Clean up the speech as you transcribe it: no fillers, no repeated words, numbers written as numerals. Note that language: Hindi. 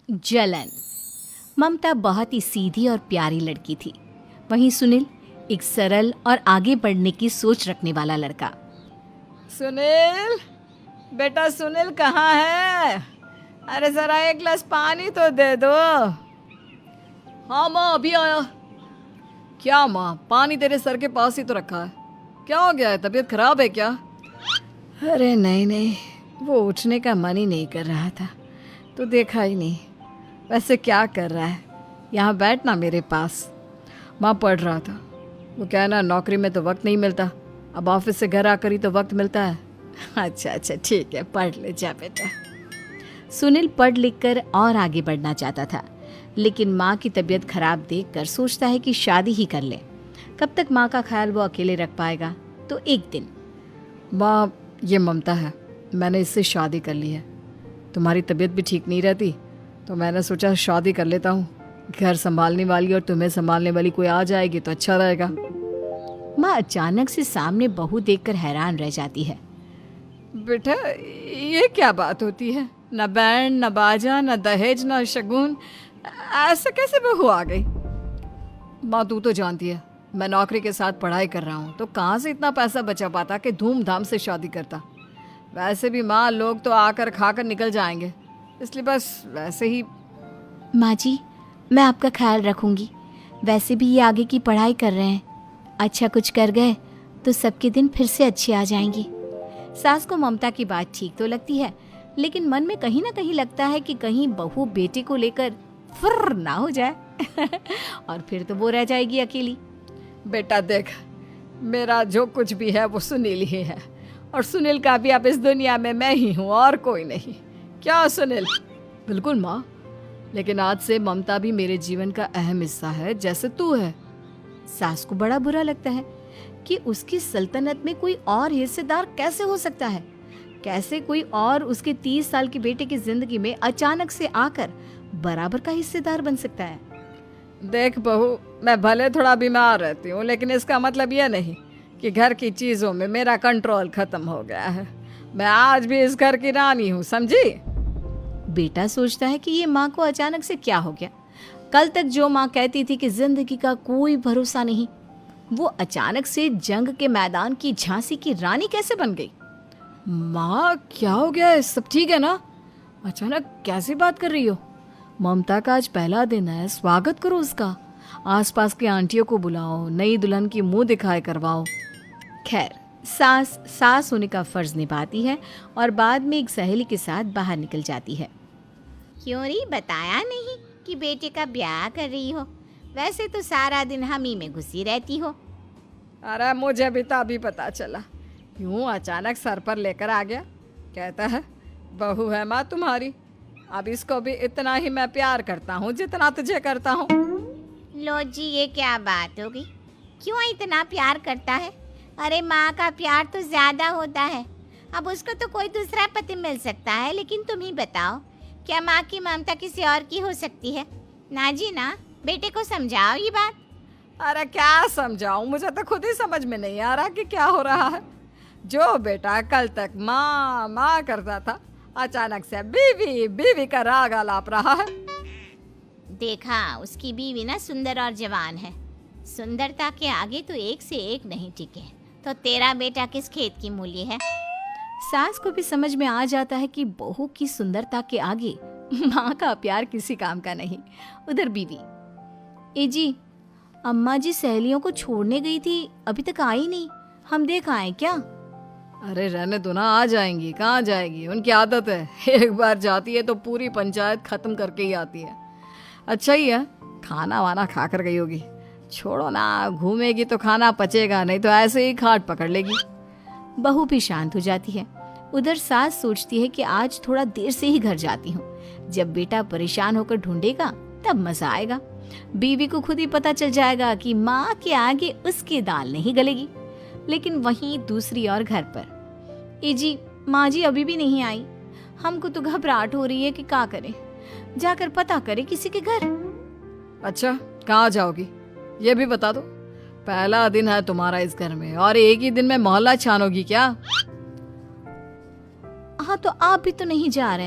जलन। ममता बहुत ही सीधी और प्यारी लड़की थी। वहीं सुनील एक सरल और आगे बढ़ने की सोच रखने वाला लड़का। सुनील, बेटा सुनील कहाँ है? अरे जरा एक गिलास पानी तो दे दो। हाँ माँ, अभी आया। क्या माँ, पानी तेरे सर के पास ही तो रखा है। क्या हो गया है, तबीयत खराब है क्या? अरे नहीं नहीं, वो उठने का मन ही नहीं कर रहा था, तो देखा ही नहीं। वैसे क्या कर रहा है? यहाँ बैठ ना मेरे पास। माँ पढ़ रहा था। वो क्या है ना, नौकरी में तो वक्त नहीं मिलता, अब ऑफिस से घर आकर ही तो वक्त मिलता है। अच्छा अच्छा ठीक है, पढ़ ले जा बेटा। सुनील पढ़ लिख कर और आगे बढ़ना चाहता था, लेकिन माँ की तबीयत खराब देखकर सोचता है कि शादी ही कर ले। कब तक माँ का ख्याल वो अकेले रख पाएगा? तो एक दिन, माँ ये ममता है, मैंने इससे शादी कर ली है। तुम्हारी तबीयत भी ठीक नहीं रहती, तो मैंने सोचा शादी कर लेता हूँ। घर संभालने वाली और तुम्हें संभालने वाली कोई आ जाएगी तो अच्छा रहेगा। माँ अचानक से सामने बहू देखकर हैरान रह जाती है। बेटा ये क्या बात होती है? न बैंड, न बाजा, न दहेज, न शगुन, ऐसा कैसे बहू आ गई? माँ तू तो जानती है, मैं नौकरी के साथ पढ़ाई कर रहा हूँ, तो कहाँ से इतना पैसा बचा पाता कि धूमधाम से शादी करता। वैसे भी माँ, लोग तो आकर खाकर निकल जाएंगे, इसलिए बस वैसे ही। माँ जी, मैं आपका ख्याल रखूंगी। वैसे भी ये आगे की पढ़ाई कर रहे हैं, अच्छा कुछ कर गए तो सबके दिन फिर से अच्छे आ जाएंगे। सास को ममता की बात ठीक तो लगती है, लेकिन मन में कहीं ना कहीं लगता है कि कहीं बहू बेटे को लेकर फुर्र ना हो जाए और फिर तो वो रह जाएगी अकेली। बेटा देख, मेरा जो कुछ भी है वो सुनील ही है, और सुनील का भी अब इस दुनिया में मैं ही हूँ और कोई नहीं। क्या सुनील? बिल्कुल माँ, लेकिन आज से ममता भी मेरे जीवन का अहम हिस्सा है, जैसे तू है। सास को बड़ा बुरा लगता है कि उसकी सल्तनत में कोई और हिस्सेदार कैसे हो सकता है। कैसे कोई और उसके 30 साल के बेटे की जिंदगी में अचानक से आकर बराबर का हिस्सेदार बन सकता है। देख बहू, मैं भले थोड़ा बीमार रहती हूँ, लेकिन इसका मतलब यह नहीं कि घर की चीज़ों में मेरा कंट्रोल खत्म हो गया है। मैं आज भी इस घर की रानी हूँ, समझी? बेटा सोचता है कि ये माँ को अचानक से क्या हो गया। कल तक जो माँ कहती थी कि जिंदगी का कोई भरोसा नहीं, वो अचानक से जंग के मैदान की झांसी की रानी कैसे बन गई? माँ क्या हो गया है? सब ठीक है ना? अचानक कैसी बात कर रही हो? ममता का आज पहला दिन है, स्वागत करो उसका। आसपास की आंटियों को बुलाओ, नई दुल्हन की मुंह दिखाए करवाओ। खैर, सास होने का फर्ज निभाती है और बाद में एक सहेली के साथ बाहर निकल जाती है। क्यों री बताया नहीं कि बेटे का ब्याह कर रही हो? वैसे तो सारा दिन हम ही में घुसी रहती हो। अरे मुझे भी तो अभी पता चला, यूं अचानक सर पर लेकर आ गया। कहता है बहू है माँ तुम्हारी, अब इसको भी इतना ही मैं प्यार करता हूँ जितना तुझे करता हूँ। लो जी, ये क्या बात होगी? क्यों इतना प्यार करता है? अरे माँ का प्यार तो ज्यादा होता है। अब उसको तो कोई दूसरा पति मिल सकता है, लेकिन तुम ही बताओ, क्या माँ की ममता किसी और की हो सकती है? ना जी ना, बेटे को समझाओ ये बात। अरे क्या समझाऊं, मुझे तो खुद ही समझ में नहीं आ रहा कि क्या हो रहा है। जो बेटा कल तक माँ माँ करता था, अचानक से बीवी बीवी का राग आलाप रहा है। देखा, उसकी बीवी ना सुंदर और जवान है। सुंदरता के आगे तो एक से एक नहीं टिके, तो तेरा बेटा किस खेत की मूली है? सास को भी समझ में आ जाता है कि बहू की सुंदरता के आगे माँ का प्यार किसी काम का नहीं। उधर बीवी, ए जी, अम्मा जी सहेलियों को छोड़ने गई थी, अभी तक आई नहीं, हम देख आए क्या? अरे रहने दो ना, आ जाएंगी। कहाँ जाएगी, उनकी आदत है, एक बार जाती है तो पूरी पंचायत खत्म करके ही आती है। अच्छा ही है, खाना वाना खा कर गई होगी। छोड़ो ना, घूमेगी तो खाना पचेगा, नहीं तो ऐसे ही खाट पकड़ लेगी। बहू भी शांत हो जाती है। उधर सास सोचती है कि आज थोड़ा देर से ही घर जाती हूँ, जब बेटा परेशान होकर ढूंढेगा तब मजा आएगा। बीवी को खुद ही पता चल जाएगा कि माँ के आगे उसकी दाल नहीं गलेगी। लेकिन वहीं दूसरी ओर घर पर, ए जी, माँ जी अभी भी नहीं आई, हमको तो घबराहट हो रही है कि क्या करें, जाकर पता करें किसी के घर। अच्छा, कहाँ जाओगी ये भी बता दो। पहला दिन है तुम्हारा इस घर में, और एक ही दिन में मोहल्ला छानोगी क्या? हाँ, तो आप भी तो नहीं जा रहे हैं।